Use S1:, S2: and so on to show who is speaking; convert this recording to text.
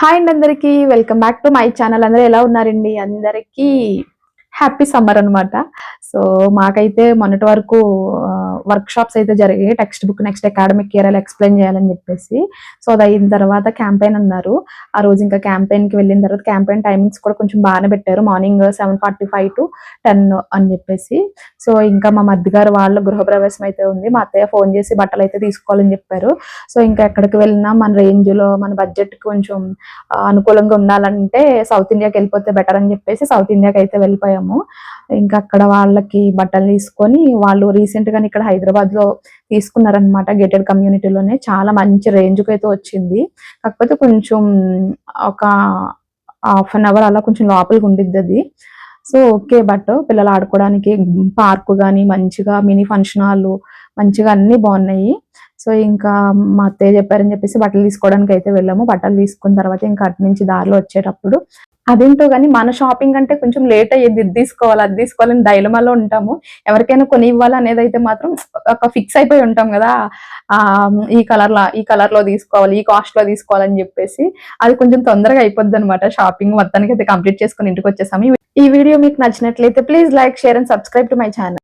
S1: Hi అండి అందరికీ. Welcome back to my channel. అందరూ ఎలా ఉన్నారండి? అందరికీ హ్యాపీ సమ్మర్ అనమాట. సో, మాకైతే మొన్నటి వరకు వర్క్ షాప్స్ అయితే జరిగాయి. Text book next academic year ఎలా ఎక్స్‌ప్లెయిన్ చేయాలని చెప్పేసి. సో, అదయిన తర్వాత క్యాంపెయిన్ అన్నారు. ఆ రోజు ఇంకా క్యాంపెయిన్‌కి వెళ్ళిన తర్వాత క్యాంపెయిన్ టైమింగ్స్ కూడా కొంచెం బానే పెట్టారు. మార్నింగ్ 7:45-10 అని చెప్పేసి. సో, ఇంకా మా మరిది గారు వాళ్ళ గృహప్రవేశం అయితే ఉంది. మా అత్తయ్య ఫోన్ చేసి బట్టలయితే తీసుకోవాలని చెప్పారు. సో, ఇంకా ఎక్కడికి వెళ్ళినా మన రేంజ్‌లో మన బడ్జెట్‌కి కొంచెం అనుకూలంగా ఉండాలంటే సౌత్ ఇండియాకి వెళ్ళిపోతే బెటర్ అని చెప్పేసి సౌత్ ఇండియాకి అయితే వెళ్ళిపోయాము. ఇంకా అక్కడ వాళ్ళకి బట్టలు తీసుకొని వాళ్ళు రీసెంట్ గానే ఇక్కడ హైదరాబాద్ లో తీసుకున్నారనమాట. గేటెడ్ కమ్యూనిటీలోనే చాలా మంచి రేంజ్కి అయితే వచ్చింది. కాకపోతే కొంచెం ఒక హాఫ్ అన్ అవర్ అలా కొంచెం లోపలికి ఉండిద్ది అది. సో ఓకే, బట్ పిల్లలు ఆడుకోవడానికి పార్కు కానీ మంచిగా మినీ ఫంక్షన్ హాల్ మంచిగా అన్ని బాగున్నాయి. సో ఇంకా మా అత్తయ్య చెప్పారని చెప్పేసి బట్టలు తీసుకోవడానికి అయితే వెళ్ళాము. బట్టలు తీసుకున్న తర్వాత ఇంకా అటు నుంచి దారిలో వచ్చేటప్పుడు అదేంటో గానీ మన షాపింగ్ అంటే కొంచెం లేట్ అయ్యేది. ఇది తీసుకోవాలి, అది తీసుకోవాలని డైలమాలో ఉంటాము. ఎవరికైనా కొని ఇవ్వాలి అనేది అయితే మాత్రం ఒక ఫిక్స్ అయిపోయి ఉంటాం కదా. ఈ కలర్ లో తీసుకోవాలి, ఈ కాస్ట్ లో తీసుకోవాలని చెప్పేసి అది కొంచెం తొందరగా అయిపోద్ది అనమాట. షాపింగ్ మొత్తానికి అయితే కంప్లీట్ చేసుకుని ఇంటికి వచ్చేసాము. ఈ వీడియో మీకు నచ్చినట్లయితే please like, share and subscribe to my channel.